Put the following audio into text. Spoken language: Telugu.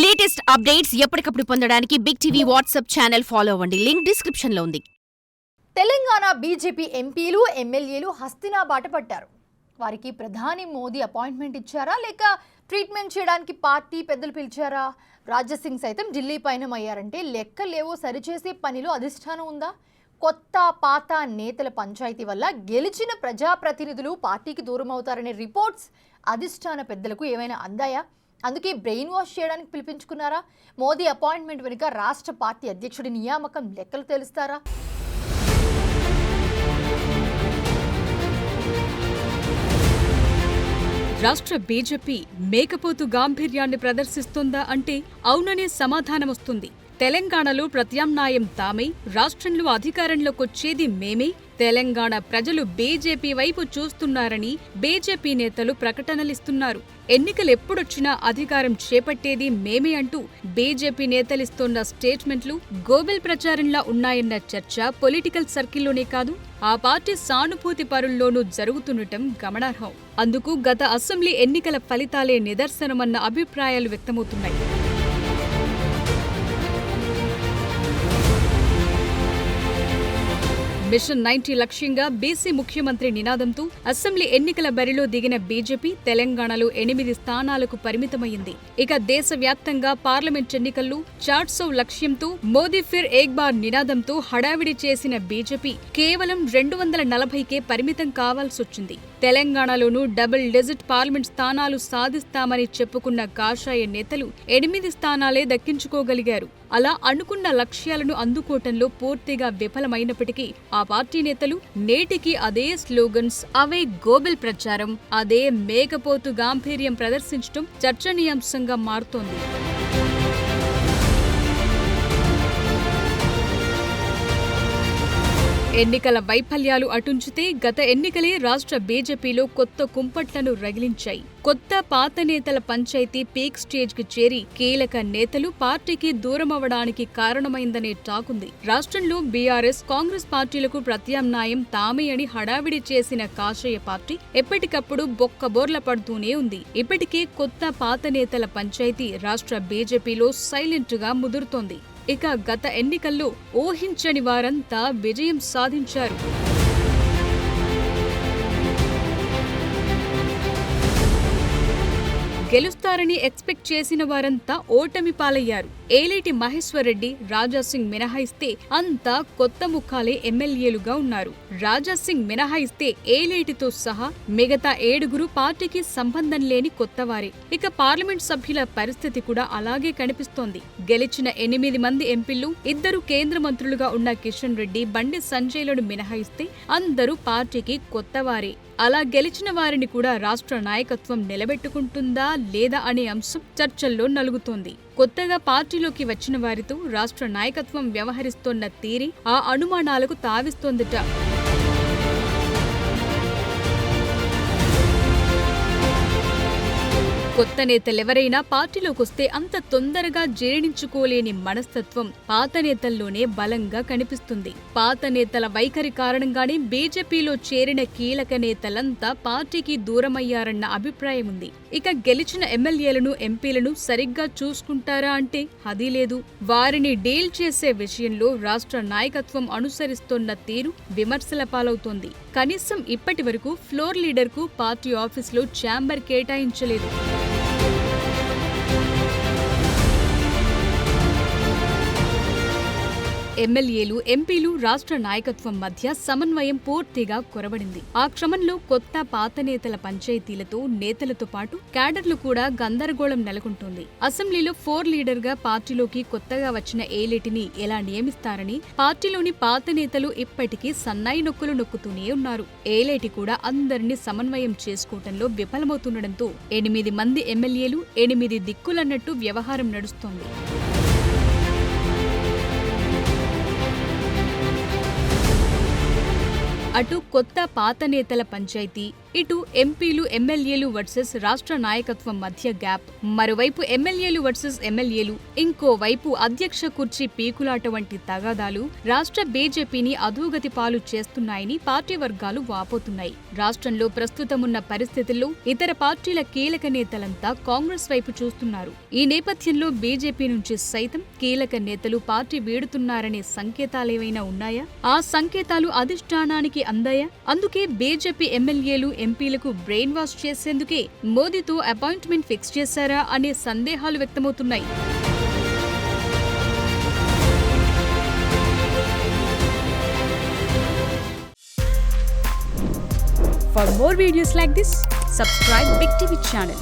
లేటెస్ట్ అప్డేట్స్ ఎప్పటికప్పుడు పొందడానికి big TV WhatsApp channel follow అవ్వండి. లింక్ డిస్క్రిప్షన్ లో ఉంది. తెలంగాణ బీజేపీ ఎంపీలు ఎమ్మెల్యేలు హస్తినా బాట పట్టారు. వారికి ప్రధాని మోదీ అపాయింట్మెంట్ ఇచ్చారా లేక ట్రీట్మెంట్ చేయడానికి పార్టీ పెద్దలు పిలిచారా? రాజసింగ్ సైతం ఢిల్లీ పయనమయ్యారంటే లెక్కలేవో సరిచేసే పనిలో అధిష్టానం ఉందా? కొత్త పాత నేతల పంచాయతీ వల్ల గెలిచిన ప్రజాప్రతినిధులు పార్టీకి దూరం అవుతారనే రిపోర్ట్స్ అధిష్టాన పెద్దలకు ఏమైనా అందాయా? అందుకే బ్రెయిన్ వాష్ చేయడానికి పిలిపించుకున్నారా? మోదీ అపాయింట్మెంట్ వెనుక రాష్ట్ర పార్టీ అధ్యక్షుడి నియామకం లెక్కలు తెలుస్తారా? రాష్ట్ర బీజేపీ మేకపోతు గాంభీర్యాన్ని ప్రదర్శిస్తోందా అంటే అవుననే సమాధానం వస్తుంది. తెలంగాణలో ప్రత్యామ్నాయం తామే, రాష్ట్రంలో అధికారంలోకొచ్చేది మేమే, తెలంగాణ ప్రజలు బీజేపీ వైపు చూస్తున్నారని బీజేపీ నేతలు ప్రకటనలిస్తున్నారు. ఎన్నికలెప్పుడొచ్చినా అధికారం చేపట్టేది మేమే అంటూ బీజేపీ నేతలిస్తోన్న స్టేట్మెంట్లు గోబెల్ ప్రచారంలా ఉన్నాయన్న చర్చ పొలిటికల్ సర్కిల్లోనే కాదు, ఆ పార్టీ సానుభూతి పరుల్లోనూ జరుగుతుండటం గమనార్హం. అందుకు గత అసెంబ్లీ ఎన్నికల ఫలితాలే నిదర్శనమన్న అభిప్రాయాలు వ్యక్తమవుతున్నాయి. మిషన్ 90 లక్ష్యంగా బీసీ ముఖ్యమంత్రి నినాదంతో అసెంబ్లీ ఎన్నికల బరిలో దిగిన బీజేపీ తెలంగాణలో 8 స్థానాలకు పరిమితమైంది. ఇక దేశవ్యాప్తంగా పార్లమెంట్ ఎన్నికల్లో 400 లక్ష్యంతో మోదీ ఫిర్ ఏక్ బార్ నినాదంతో హడావిడి చేసిన బీజేపీ కేవలం 240కే పరిమితం కావాల్సొచ్చింది. తెలంగాణలోనూ డబుల్ డిజిట్ పార్లమెంట్ స్థానాలు సాధిస్తామని చెప్పుకున్న కాషాయ నేతలు 8 స్థానాలే దక్కించుకోగలిగారు. అలా అనుకున్న లక్ష్యాలను అందుకోవటంలో పూర్తిగా విఫలమైనప్పటికీ ఆ పార్టీ నేతలు నేటికి అదే స్లోగన్స్, అవే గోబెల్ ప్రచారం, అదే మేకపోతు గాంభీర్యం ప్రదర్శించడం చర్చనీయాంశంగా మారుతోంది. ఎన్నికల వైఫల్యాలు అటుంచితే గత ఎన్నికలే రాష్ట్ర బీజేపీలో కొత్త కుంపట్లను రగిలించాయి. కొత్త పాత నేతల పంచాయతీ పీక్ స్టేజ్కి చేరి కీలక నేతలు పార్టీకి దూరమవడానికి కారణమైందనే టాకుంది. రాష్ట్రంలో బీఆర్ఎస్, కాంగ్రెస్ పార్టీలకు ప్రత్యామ్నాయం తామే అని హడావిడి చేసిన కాషాయ పార్టీ ఎప్పటికప్పుడు బొక్కబోర్ల పడుతూనే ఉంది. ఇప్పటికే కొత్త పాత నేతల పంచాయతీ రాష్ట్ర బీజేపీలో సైలెంట్ గా ముదురుతోంది. ఇక గత ఎన్నికల్లో ఊహించని వారంతా విజయం సాధించారు. గెలుస్తారని ఎక్స్పెక్ట్ చేసిన వారంతా ఓటమి పాలయ్యారు. ఏలేటి మహేశ్వర్ రెడ్డి, రాజాసింగ్ మినహాయిస్తే అంతా కొత్త ముఖాలే ఎమ్మెల్యేలుగా ఉన్నారు. రాజాసింగ్ మినహాయిస్తే ఏలేటితో సహా మిగతా 7 పార్టీకి సంబంధం లేని కొత్తవారే. ఇక పార్లమెంట్ సభ్యుల పరిస్థితి కూడా అలాగే కనిపిస్తోంది. గెలిచిన 8 మంది ఎంపీలు 2 కేంద్ర మంత్రులుగా ఉన్న కిషన్ రెడ్డి, బండి సంజయ్లను మినహాయిస్తే అందరూ పార్టీకి కొత్తవారే. అలా గెలిచిన వారిని కూడా రాష్ట్ర నాయకత్వం నిలబెట్టుకుంటుందా లేదా అనే అంశం చర్చల్లో నలుగుతోంది. కొత్తగా పార్టీలోకి వచ్చిన వారితో రాష్ట్ర నాయకత్వం వ్యవహరిస్తోన్న తీరే ఆ అనుమానాలకు తావిస్తోందట. కొత్త నేతలెవరైనా పార్టీలోకొస్తే అంత తొందరగా జీర్ణించుకోలేని మనస్తత్వం పాత నేతల్లోనే బలంగా కనిపిస్తుంది. పాత నేతల వైఖరి కారణంగానే బీజేపీలో చేరిన కీలక నేతలంతా పార్టీకి దూరమయ్యారన్న అభిప్రాయం ఉంది. ఇక గెలిచిన ఎమ్మెల్యేలను, ఎంపీలను సరిగ్గా చూసుకుంటారా అంటే అదీ లేదు. వారిని డీల్ చేసే విషయంలో రాష్ట్ర నాయకత్వం అనుసరిస్తోన్న తీరు విమర్శల పాలవుతోంది. కనీసం ఇప్పటి వరకు ఫ్లోర్ లీడర్కు పార్టీ ఆఫీసులో ఛాంబర్ కేటాయించలేదు. ఎమ్మెల్యేలు, ఎంపీలు, రాష్ట్ర నాయకత్వం మధ్య సమన్వయం పూర్తిగా కొరబడింది. ఆ క్రమంలో కొత్త పాత నేతల పంచాయతీలతో నేతలతో పాటు క్యాడర్లు కూడా గందరగోళం నెలకొంటోంది. అసెంబ్లీలో 4 లీడర్గా పార్టీలోకి కొత్తగా వచ్చిన ఏలేటిని ఎలా నియమిస్తారని పార్టీలోని పాత నేతలు ఇప్పటికీ సన్నాయి నొక్కులు నొక్కుతూనే ఉన్నారు. ఏలేటి కూడా అందరినీ సమన్వయం చేసుకోవటంలో విఫలమవుతుండటంతో 8 మంది ఎమ్మెల్యేలు 8 దిక్కులన్నట్టు వ్యవహారం నడుస్తోంది. అటు కొత్త పాత నేతల పంచాయతీ, ఇటు ఎంపీలు ఎమ్మెల్యేలు వర్సెస్ రాష్ట్ర నాయకత్వం మధ్య గ్యాప్, మరోవైపు ఎమ్మెల్యేలు వర్సెస్ ఎమ్మెల్యేలు, ఇంకోవైపు అధ్యక్ష కుర్చీ పీకులాట వంటి తగాదాలు రాష్ట్ర బీజేపీని అధోగతి పాలు చేస్తున్నాయని పార్టీ వర్గాలు వాపోతున్నాయి. రాష్ట్రంలో ప్రస్తుతమున్న పరిస్థితుల్లో ఇతర పార్టీల కీలక నేతలంతా కాంగ్రెస్ వైపు చూస్తున్నారు. ఈ నేపథ్యంలో బీజేపీ నుంచి సైతం కీలక నేతలు పార్టీ వీడుతున్నారనే సంకేతాలేవైనా ఉన్నాయా? ఆ సంకేతాలు అధిష్టానానికి అందాయా? అందుకే బీజేపీ ఎమ్మెల్యేలు ఎంపీలకు బ్రెయిన్ వాష్ చేసేందుకే మోదీతో అపాయింట్మెంట్ ఫిక్స్ చేశారా అనే సందేహాలు వ్యక్తమవుతున్నాయి. For more videos like this, subscribe Big TV channel.